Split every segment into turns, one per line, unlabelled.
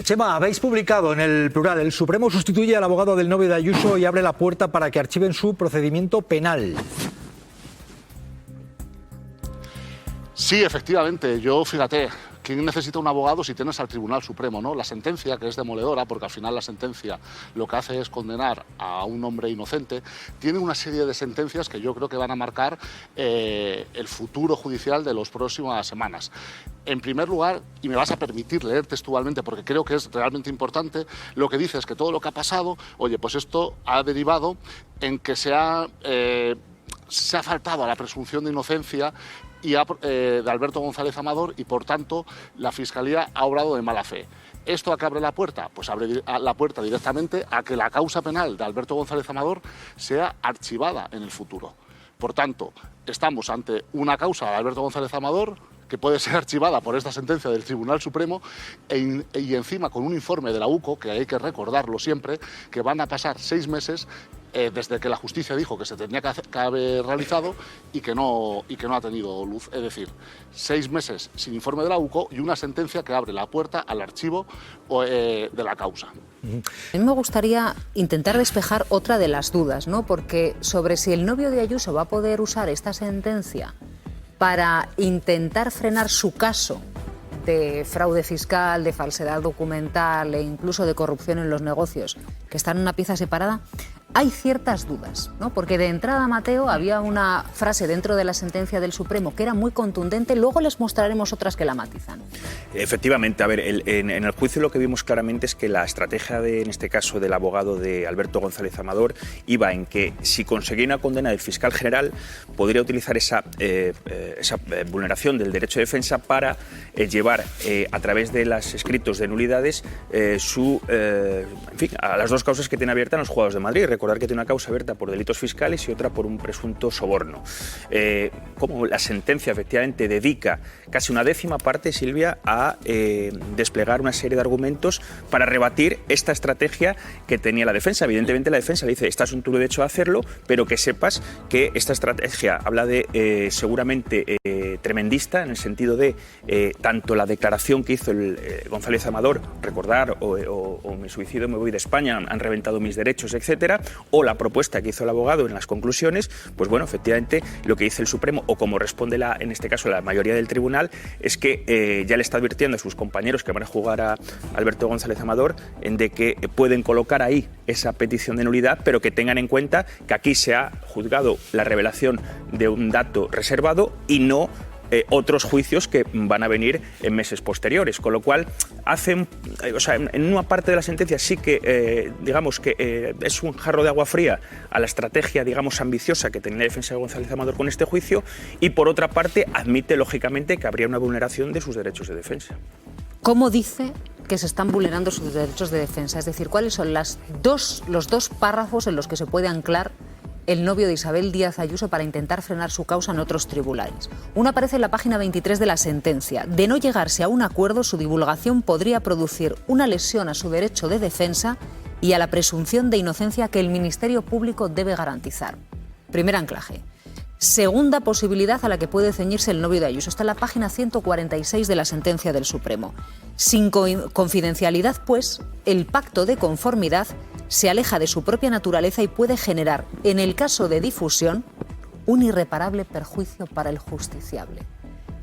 Chema, habéis publicado en El Plural: el Supremo sustituye al abogado del novio de Ayuso y abre la puerta para que archiven su procedimiento penal.
Sí, efectivamente. Yo, fíjate, ¿quién necesita un abogado si tienes al Tribunal Supremo, ¿no? La sentencia, que es demoledora, porque al final la sentencia lo que hace es condenar a un hombre inocente, tiene una serie de sentencias que yo creo que van a marcar el futuro judicial de las próximas semanas. En primer lugar, y me vas a permitir leer textualmente porque creo que es realmente importante, lo que dice es que todo lo que ha pasado, oye, pues esto ha derivado en que se ha faltado a la presunción de inocencia de Alberto González Amador y, por tanto, la Fiscalía ha obrado de mala fe. ¿Esto a qué abre la puerta? Pues abre la puerta directamente a que la causa penal de Alberto González Amador sea archivada en el futuro. Por tanto, estamos ante una causa de Alberto González Amador que puede ser archivada por esta sentencia del Tribunal Supremo y encima con un informe de la UCO, que hay que recordarlo siempre, que van a pasar 6 meses desde que la justicia dijo que se tenía que haber realizado y que no ha tenido luz. Es decir, 6 meses sin informe de la UCO y una sentencia que abre la puerta al archivo de la causa.
A mí me gustaría intentar despejar otra de las dudas, ¿no? Porque sobre si el novio de Ayuso va a poder usar esta sentencia para intentar frenar su caso de fraude fiscal, de falsedad documental e incluso de corrupción en los negocios, que está en una pieza separada, hay ciertas dudas, ¿no? Porque de entrada, Mateo, había una frase dentro de la sentencia del Supremo que era muy contundente, luego les mostraremos otras que la matizan.
Efectivamente, a ver, en el juicio lo que vimos claramente es que la estrategia en este caso del abogado de Alberto González Amador iba en que si conseguía una condena del fiscal general podría utilizar esa vulneración del derecho de defensa para llevar a través de los escritos de nulidades a las dos causas que tiene abiertas en los juzgados de Madrid. Recordar que tiene una causa abierta por delitos fiscales y otra por un presunto soborno. Como la sentencia efectivamente dedica casi una décima parte, Silvia, a desplegar una serie de argumentos para rebatir esta estrategia que tenía la defensa. Evidentemente la defensa le dice, estás en tu derecho a hacerlo, pero que sepas que esta estrategia habla de seguramente tremendista, en el sentido de tanto la declaración que hizo González Amador, recordar, o me suicido, me voy de España, han reventado mis derechos, etcétera, o la propuesta que hizo el abogado en las conclusiones, pues bueno, efectivamente lo que dice el Supremo, o como responde en este caso la mayoría del tribunal, es que ya le está advirtiendo a sus compañeros que van a jugar a Alberto González Amador de que pueden colocar ahí esa petición de nulidad, pero que tengan en cuenta que aquí se ha juzgado la revelación de un dato reservado y no otros juicios que van a venir en meses posteriores, con lo cual en una parte de la sentencia sí que digamos que es un jarro de agua fría a la estrategia, digamos, ambiciosa que tenía la defensa de González Amador con este juicio, y por otra parte admite lógicamente que habría una vulneración de sus derechos de defensa.
¿Cómo dice que se están vulnerando sus derechos de defensa? Es decir, ¿cuáles son los dos párrafos en los que se puede anclar el novio de Isabel Díaz Ayuso para intentar frenar su causa en otros tribunales? Uno aparece en la página 23 de la sentencia. De no llegarse a un acuerdo, su divulgación podría producir una lesión a su derecho de defensa y a la presunción de inocencia que el Ministerio Público debe garantizar. Primer anclaje. Segunda posibilidad a la que puede ceñirse el novio de Ayuso. Está en la página 146 de la sentencia del Supremo. Sin confidencialidad, pues, el pacto de conformidad se aleja de su propia naturaleza y puede generar, en el caso de difusión, un irreparable perjuicio para el justiciable.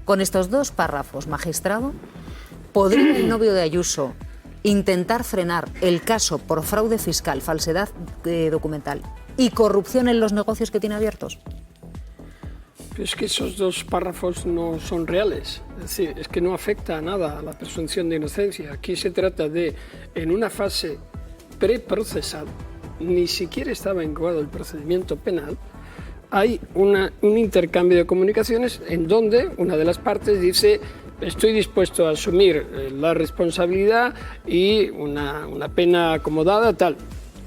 Con estos dos párrafos, magistrado, ¿podría el novio de Ayuso intentar frenar el caso por fraude fiscal, falsedad documental y corrupción en los negocios que tiene abiertos?
Es que esos dos párrafos no son reales, es decir, es que no afecta a nada a la presunción de inocencia. Aquí se trata de, en una fase preprocesal, ni siquiera estaba incoado el procedimiento penal, hay un intercambio de comunicaciones en donde una de las partes dice: estoy dispuesto a asumir la responsabilidad y una pena acomodada, tal.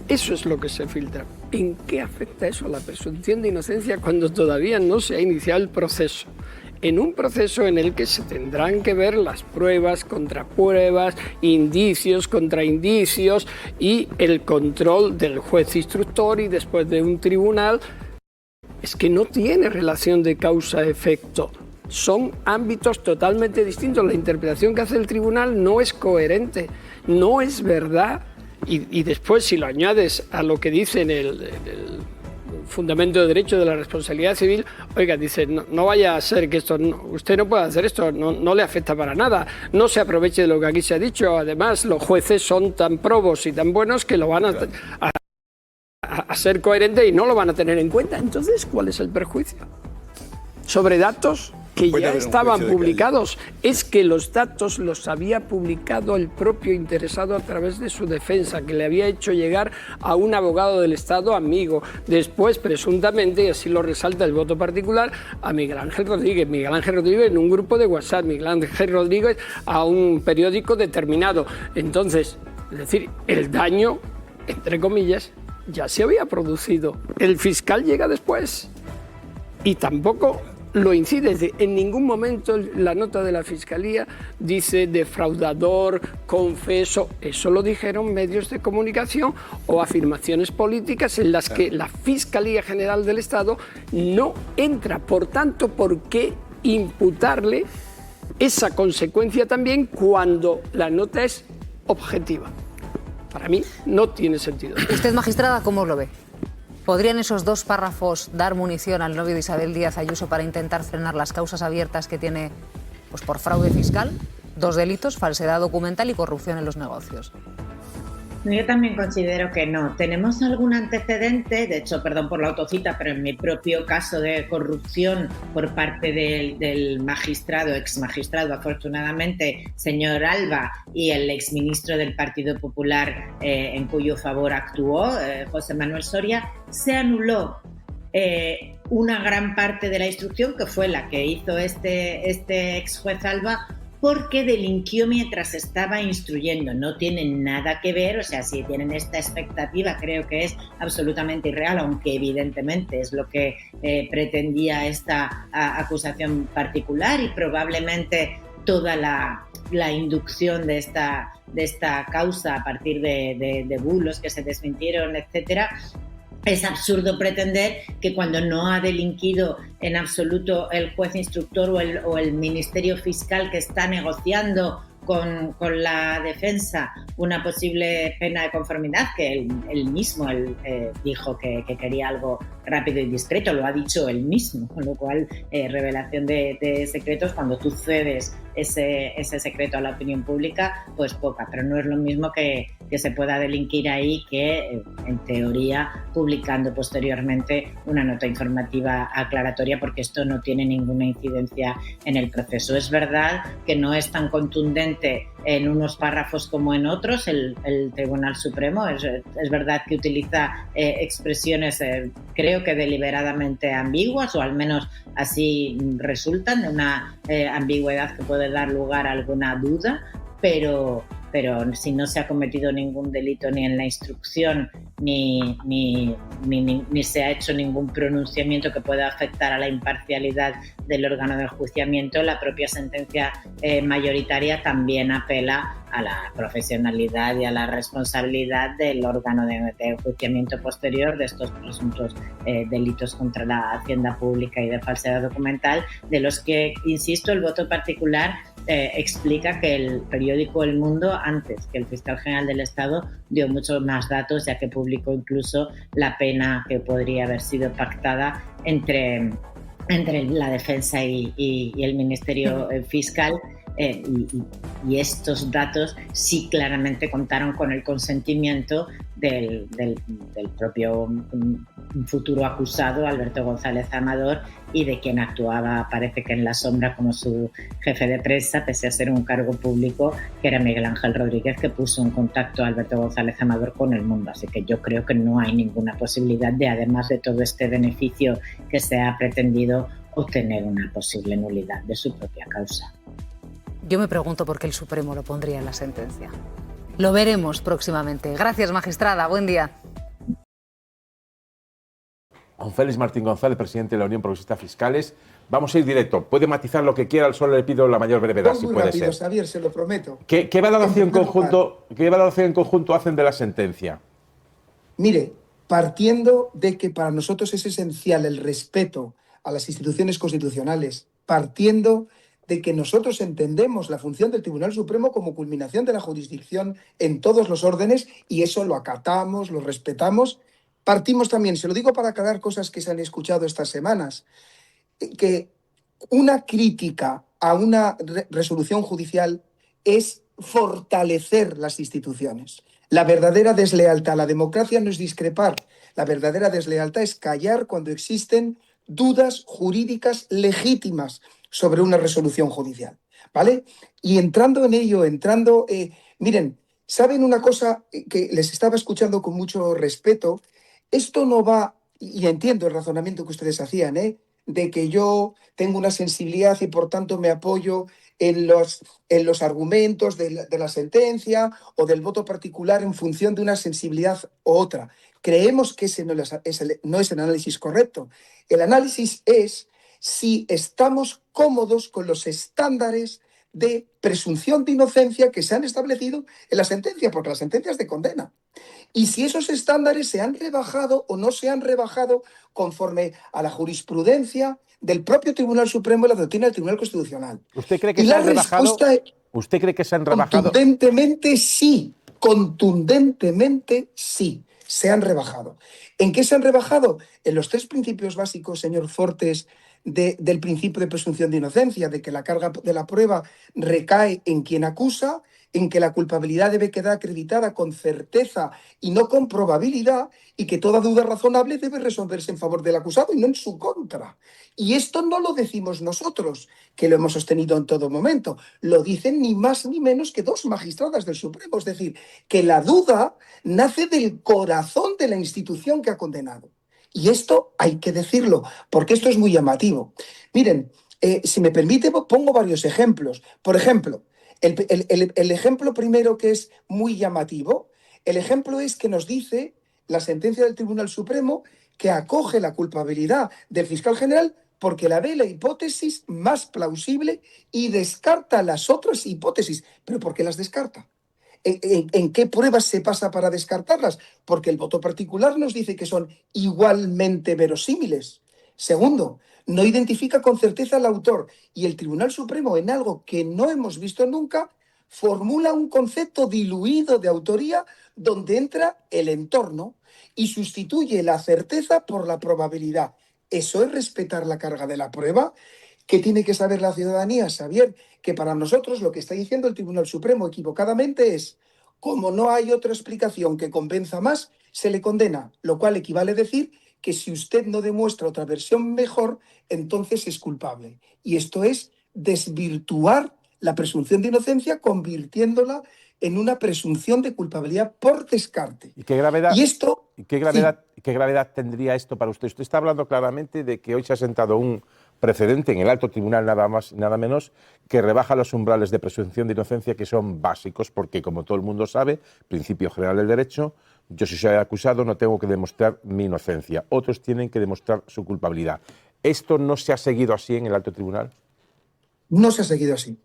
Eso es lo que se filtra. ¿En qué afecta eso a la presunción de inocencia cuando todavía no se ha iniciado el proceso? En un proceso en el que se tendrán que ver las pruebas, contrapruebas, indicios, contraindicios y el control del juez instructor y después de un tribunal, es que no tiene relación de causa-efecto. Son ámbitos totalmente distintos. La interpretación que hace el tribunal no es coherente. no es verdad, y después si lo añades a lo que dice en el fundamento de derecho de la responsabilidad civil, oiga, dice, no vaya a ser que esto, usted no puede hacer esto, no le afecta para nada, no se aproveche de lo que aquí se ha dicho, además los jueces son tan probos y tan buenos que lo van a ser coherentes y no lo van a tener en cuenta. Entonces, ¿cuál es el perjuicio? Sobre datos que ya estaban publicados. Es que los datos los había publicado el propio interesado a través de su defensa, que le había hecho llegar a un abogado del Estado amigo. Después, presuntamente, y así lo resalta el voto particular, a Miguel Ángel Rodríguez. Miguel Ángel Rodríguez en un grupo de WhatsApp, Miguel Ángel Rodríguez a un periódico determinado. Entonces, es decir, el daño, entre comillas, ya se había producido. El fiscal llega después y tampoco lo incide. En ningún momento la nota de la Fiscalía dice defraudador, confeso. Eso lo dijeron medios de comunicación o afirmaciones políticas en las que la Fiscalía General del Estado no entra. Por tanto, ¿por qué imputarle esa consecuencia también cuando la nota es objetiva? Para mí no tiene sentido.
Usted, magistrada, ¿cómo lo ve? ¿Podrían esos dos párrafos dar munición al novio de Isabel Díaz Ayuso para intentar frenar las causas abiertas que tiene pues, por fraude fiscal? Dos delitos, falsedad documental y corrupción en los negocios.
Yo también considero que no. Tenemos algún antecedente, de hecho, perdón por la autocita, pero en mi propio caso de corrupción por parte del magistrado, exmagistrado, afortunadamente, señor Alba, y el exministro del Partido Popular en cuyo favor actuó, José Manuel Soria, se anuló una gran parte de la instrucción, que fue la que hizo este ex juez Alba, porque delinquió mientras estaba instruyendo. No tienen nada que ver, o sea, si tienen esta expectativa, creo que es absolutamente irreal, aunque evidentemente es lo que pretendía esta acusación particular, y probablemente toda la inducción de esta causa a partir de bulos que se desmintieron, etcétera. Es absurdo pretender que cuando no ha delinquido en absoluto el juez instructor o el Ministerio Fiscal que está negociando con la defensa una posible pena de conformidad, que él mismo dijo que quería algo rápido y discreto, lo ha dicho él mismo, con lo cual revelación de secretos, cuando tú cedes ese secreto a la opinión pública, pues poca, pero no es lo mismo que se pueda delinquir ahí que, en teoría, publicando posteriormente una nota informativa aclaratoria, porque esto no tiene ninguna incidencia en el proceso. Es verdad que no es tan contundente en unos párrafos como en otros el Tribunal Supremo, es verdad que utiliza expresiones, creo que deliberadamente ambiguas, o al menos así resultan, de una ambigüedad que puede dar lugar a alguna duda, pero si no se ha cometido ningún delito ni en la instrucción ni se ha hecho ningún pronunciamiento que pueda afectar a la imparcialidad del órgano de enjuiciamiento, la propia sentencia mayoritaria también apela a la profesionalidad y a la responsabilidad del órgano de enjuiciamiento posterior de estos presuntos delitos contra la hacienda pública y de falsedad documental, de los que, insisto, el voto particular explica que el periódico El Mundo, antes que el fiscal general del Estado, dio muchos más datos, ya que publicó incluso la pena que podría haber sido pactada entre la defensa y el Ministerio Fiscal. Y estos datos sí claramente contaron con el consentimiento del propio futuro acusado, Alberto González Amador, y de quien actuaba, parece que en la sombra, como su jefe de prensa, pese a ser un cargo público, que era Miguel Ángel Rodríguez, que puso en contacto a Alberto González Amador con El Mundo. Así que yo creo que no hay ninguna posibilidad de, además de todo este beneficio que se ha pretendido, obtener una posible nulidad de su propia causa.
Yo me pregunto por qué el Supremo lo pondría en la sentencia. Lo veremos próximamente. Gracias, magistrada. Buen día.
Juan Félix Martín González, presidente de la Unión Progresista Fiscales. Vamos a ir directo. Puede matizar lo que quiera, solo le pido la mayor brevedad, si puede
rápido,
ser.
Xavier, se lo prometo.
¿Qué valoración en conjunto hacen de la sentencia?
Mire, partiendo de que para nosotros es esencial el respeto a las instituciones constitucionales, partiendo de que nosotros entendemos la función del Tribunal Supremo como culminación de la jurisdicción en todos los órdenes y eso lo acatamos, lo respetamos. Partimos también, se lo digo para aclarar cosas que se han escuchado estas semanas, que una crítica a una resolución judicial es fortalecer las instituciones. La verdadera deslealtad a la democracia no es discrepar, la verdadera deslealtad es callar cuando existen dudas jurídicas legítimas sobre una resolución judicial, ¿vale? Y entrando en ello, miren, ¿saben una cosa que les estaba escuchando con mucho respeto? Esto no va, y entiendo el razonamiento que ustedes hacían, de que yo tengo una sensibilidad y por tanto me apoyo en los argumentos de la sentencia o del voto particular en función de una sensibilidad u otra. Creemos que ese no es el análisis correcto. El análisis es si estamos cómodos con los estándares de presunción de inocencia que se han establecido en la sentencia, porque la sentencia es de condena. Y si esos estándares se han rebajado o no se han rebajado conforme a la jurisprudencia del propio Tribunal Supremo y la doctrina del Tribunal Constitucional.
¿Usted cree que se han rebajado? ¿Usted cree que se han rebajado?
Contundentemente sí, se han rebajado. ¿En qué se han rebajado? En los 3 principios básicos, señor Fortes, del principio de presunción de inocencia, de que la carga de la prueba recae en quien acusa, en que la culpabilidad debe quedar acreditada con certeza y no con probabilidad, y que toda duda razonable debe resolverse en favor del acusado y no en su contra. Y esto no lo decimos nosotros, que lo hemos sostenido en todo momento, lo dicen ni más ni menos que 2 magistradas del Supremo, es decir, que la duda nace del corazón de la institución que ha condenado. Y esto hay que decirlo, porque esto es muy llamativo. Miren, si me permite, pongo varios ejemplos. Por ejemplo, el ejemplo primero que es muy llamativo, el ejemplo es que nos dice la sentencia del Tribunal Supremo que acoge la culpabilidad del fiscal general porque la ve la hipótesis más plausible y descarta las otras hipótesis. ¿Pero por qué las descarta? ¿En qué pruebas se pasa para descartarlas? Porque el voto particular nos dice que son igualmente verosímiles. Segundo, no identifica con certeza al autor y el Tribunal Supremo, en algo que no hemos visto nunca, formula un concepto diluido de autoría donde entra el entorno y sustituye la certeza por la probabilidad. ¿Eso es respetar la carga de la prueba? ¿Qué tiene que saber la ciudadanía, Xavier? Que para nosotros lo que está diciendo el Tribunal Supremo equivocadamente es, como no hay otra explicación que convenza más, se le condena, lo cual equivale a decir que si usted no demuestra otra versión mejor, entonces es culpable. Y esto es desvirtuar la presunción de inocencia convirtiéndola en una presunción de culpabilidad por descarte.
¿Y qué gravedad,
qué
gravedad tendría esto para usted? Usted está hablando claramente de que hoy se ha sentado un precedente en el alto tribunal, nada más nada menos, que rebaja los umbrales de presunción de inocencia que son básicos, porque como todo el mundo sabe, principio general del derecho, yo si soy acusado no tengo que demostrar mi inocencia, otros tienen que demostrar su culpabilidad. ¿Esto no se ha seguido así en el alto tribunal?
No se ha seguido así.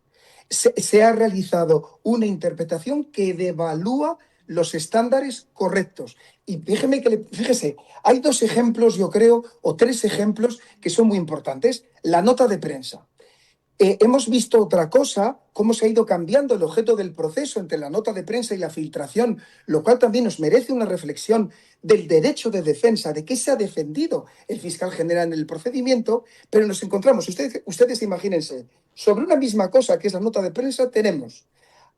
Se ha realizado una interpretación que devalúa los estándares correctos. Y fíjese, hay 2 ejemplos, yo creo, o 3 ejemplos que son muy importantes. La nota de prensa. Hemos visto otra cosa, cómo se ha ido cambiando el objeto del proceso entre la nota de prensa y la filtración, lo cual también nos merece una reflexión del derecho de defensa, de qué se ha defendido el fiscal general en el procedimiento, pero nos encontramos, ustedes imagínense, sobre una misma cosa que es la nota de prensa, tenemos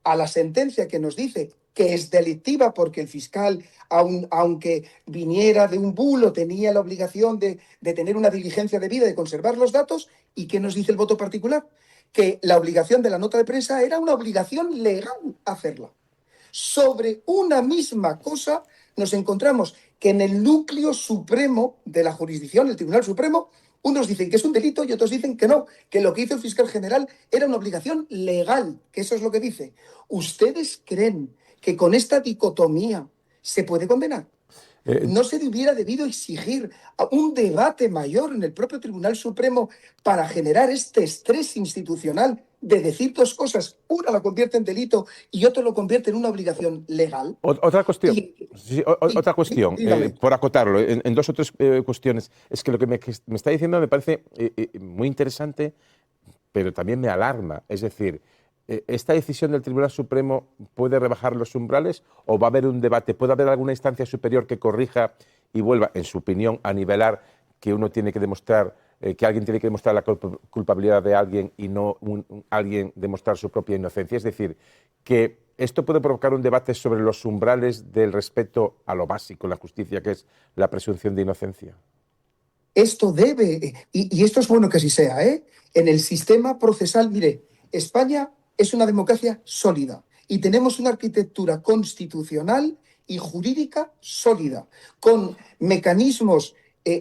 a la sentencia que nos dice que es delictiva porque el fiscal, aunque viniera de un bulo, tenía la obligación de tener una diligencia debida, de conservar los datos. ¿Y qué nos dice el voto particular? Que la obligación de la nota de prensa era una obligación legal hacerla. Sobre una misma cosa nos encontramos que en el núcleo supremo de la jurisdicción, el Tribunal Supremo, unos dicen que es un delito y otros dicen que no, que lo que hizo el fiscal general era una obligación legal, que eso es lo que dice. ¿Ustedes creen que con esta dicotomía se puede condenar? ¿No se hubiera debido exigir un debate mayor en el propio Tribunal Supremo para generar este estrés institucional de decir 2 cosas? Una la convierte en delito y otra lo convierte en una obligación legal.
Otra cuestión, por acotarlo, en 2 o 3 cuestiones. Es que lo que me está diciendo me parece muy interesante, pero también me alarma. Es decir, ¿esta decisión del Tribunal Supremo puede rebajar los umbrales o va a haber un debate? ¿Puede haber alguna instancia superior que corrija y vuelva, en su opinión, a nivelar que uno tiene que demostrar, que alguien tiene que demostrar la culpabilidad de alguien y no alguien demostrar su propia inocencia? Es decir, que esto puede provocar un debate sobre los umbrales del respeto a lo básico en la justicia, que es la presunción de inocencia.
Esto debe, y esto es bueno que así sea, ¿eh? En el sistema procesal, mire, España es una democracia sólida y tenemos una arquitectura constitucional y jurídica sólida, con mecanismos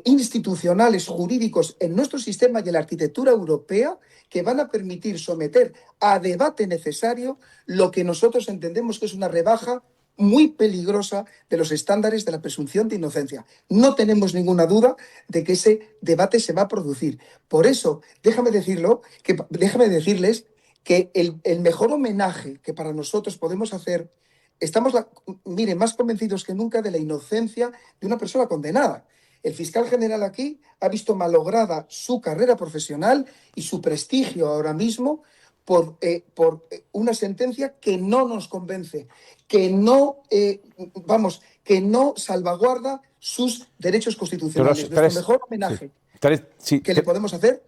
institucionales, jurídicos en nuestro sistema y en la arquitectura europea que van a permitir someter a debate necesario lo que nosotros entendemos que es una rebaja muy peligrosa de los estándares de la presunción de inocencia. No tenemos ninguna duda de que ese debate se va a producir. Por eso, déjame decirles que el mejor homenaje que para nosotros podemos hacer, estamos, mire, más convencidos que nunca de la inocencia de una persona condenada. El fiscal general aquí ha visto malograda su carrera profesional y su prestigio ahora mismo por una sentencia que no nos convence, que no salvaguarda sus derechos constitucionales. Nuestro mejor homenaje que le podemos hacer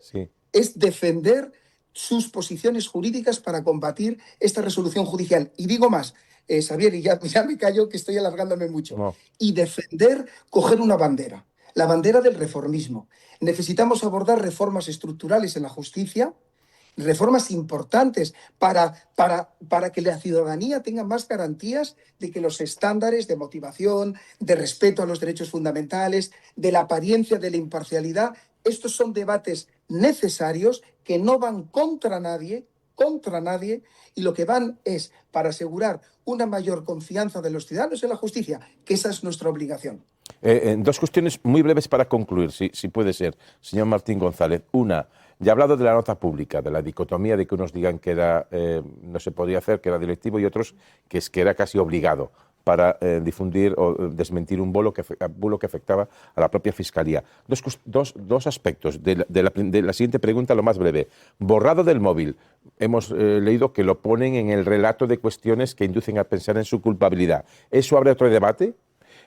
es defender sus posiciones jurídicas para combatir esta resolución judicial. Y digo más, Xavier, y ya me callo que estoy alargándome mucho, y defender, coger una bandera, la bandera del reformismo. Necesitamos abordar reformas estructurales en la justicia, reformas importantes para que la ciudadanía tenga más garantías de que los estándares de motivación, de respeto a los derechos fundamentales, de la apariencia de la imparcialidad, estos son debates necesarios que no van contra nadie, y lo que van es para asegurar una mayor confianza de los ciudadanos en la justicia, que esa es nuestra obligación.
Dos cuestiones muy breves para concluir, si puede ser, señor Martín González. Una, ya he hablado de la nota pública, de la dicotomía de que unos digan que era, no se podía hacer, que era directivo, y otros que era casi obligado para difundir o desmentir un bulo que afectaba a la propia Fiscalía. Dos aspectos de la siguiente pregunta, lo más breve. Borrado del móvil. Hemos leído que lo ponen en el relato de cuestiones que inducen a pensar en su culpabilidad. ¿Eso abre otro debate?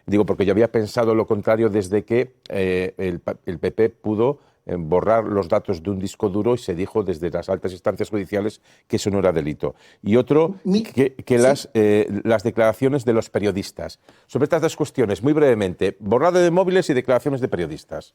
Digo, porque yo había pensado lo contrario desde que el PP pudo borrar los datos de un disco duro y se dijo desde las altas instancias judiciales que eso no era delito. Y otro, las declaraciones de los periodistas. Sobre estas dos cuestiones, muy brevemente, borrado de móviles y declaraciones de periodistas.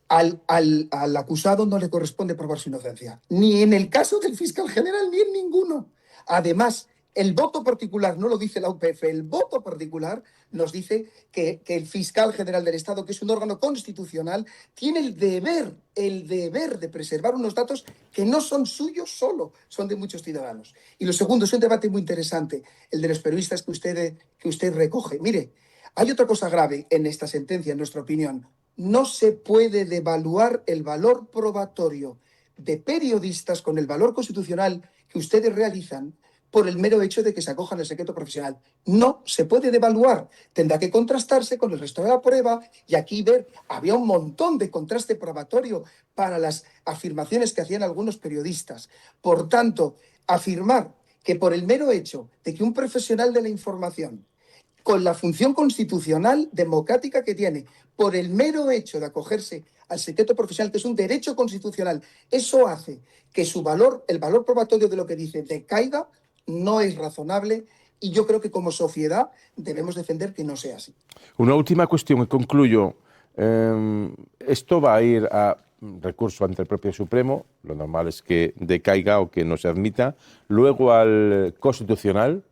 Al acusado no le corresponde probar su inocencia, ni en el caso del fiscal general ni en ninguno. Además, el voto particular, no lo dice la UPF, el voto particular nos dice que el fiscal general del Estado, que es un órgano constitucional, tiene el deber de preservar unos datos que no son suyos solo, son de muchos ciudadanos. Y lo segundo, es un debate muy interesante, el de los periodistas que usted recoge. Mire, hay otra cosa grave en esta sentencia, en nuestra opinión. No se puede devaluar el valor probatorio de periodistas con el valor constitucional que ustedes realizan por el mero hecho de que se acojan al secreto profesional. No se puede devaluar, tendrá que contrastarse con el resto de la prueba y aquí había un montón de contraste probatorio para las afirmaciones que hacían algunos periodistas. Por tanto, afirmar que por el mero hecho de que un profesional de la información, con la función constitucional democrática que tiene, por el mero hecho de acogerse al secreto profesional, que es un derecho constitucional, eso hace que el valor probatorio de lo que dice decaiga, no es razonable y yo creo que como sociedad debemos defender que no sea así.
Una última cuestión y concluyo. Esto va a ir a recurso ante el propio Supremo, lo normal es que decaiga o que no se admita, luego al Constitucional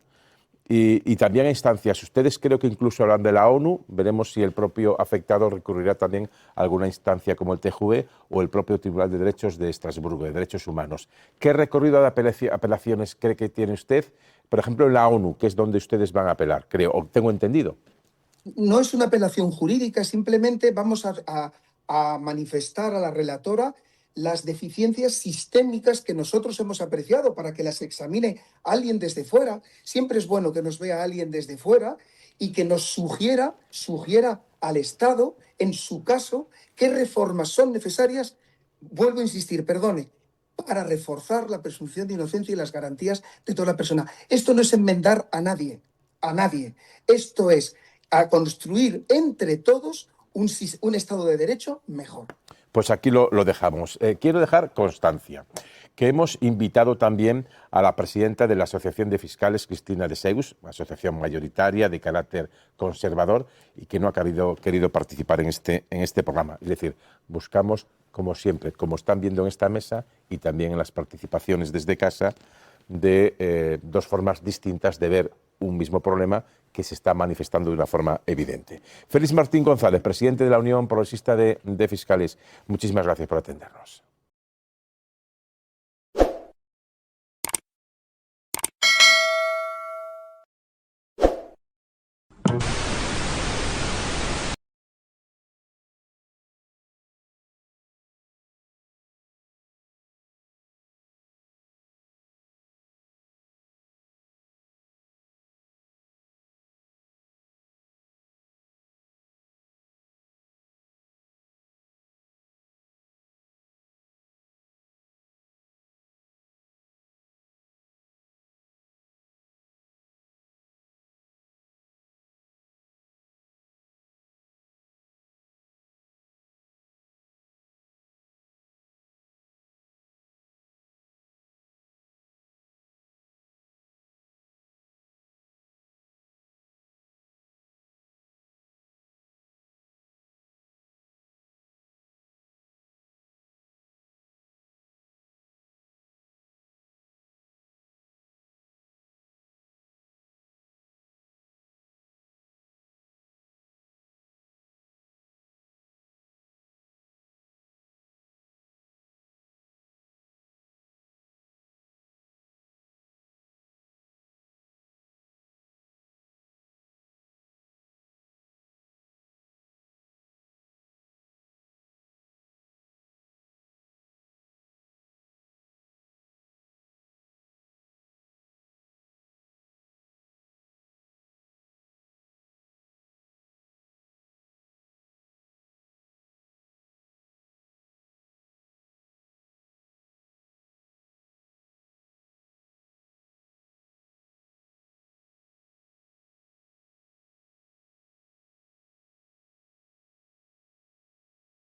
y también a instancias. Ustedes creo que incluso hablan de la ONU, veremos si el propio afectado recurrirá también a alguna instancia como el TJUE o el propio Tribunal de Derechos de Estrasburgo, de Derechos Humanos. ¿Qué recorrido de apelaciones cree que tiene usted, por ejemplo, en la ONU, que es donde ustedes van a apelar, creo, o tengo entendido?
No es una apelación jurídica, simplemente vamos a manifestar a la relatora las deficiencias sistémicas que nosotros hemos apreciado para que las examine alguien desde fuera. Siempre es bueno que nos vea alguien desde fuera y que nos sugiera al Estado, en su caso, qué reformas son necesarias, vuelvo a insistir, para reforzar la presunción de inocencia y las garantías de toda la persona. Esto no es enmendar a nadie. Esto es a construir entre todos un Estado de Derecho mejor.
Pues aquí lo dejamos. Quiero dejar constancia que hemos invitado también a la presidenta de la Asociación de Fiscales, Cristina de Seus, una asociación mayoritaria de carácter conservador y que no ha querido participar en este programa. Es decir, buscamos, como siempre, como están viendo en esta mesa y también en las participaciones desde casa, de dos formas distintas de ver un mismo problema que se está manifestando de una forma evidente. Félix Martín González, presidente de la Unión Progresista de Fiscales, muchísimas gracias por atendernos.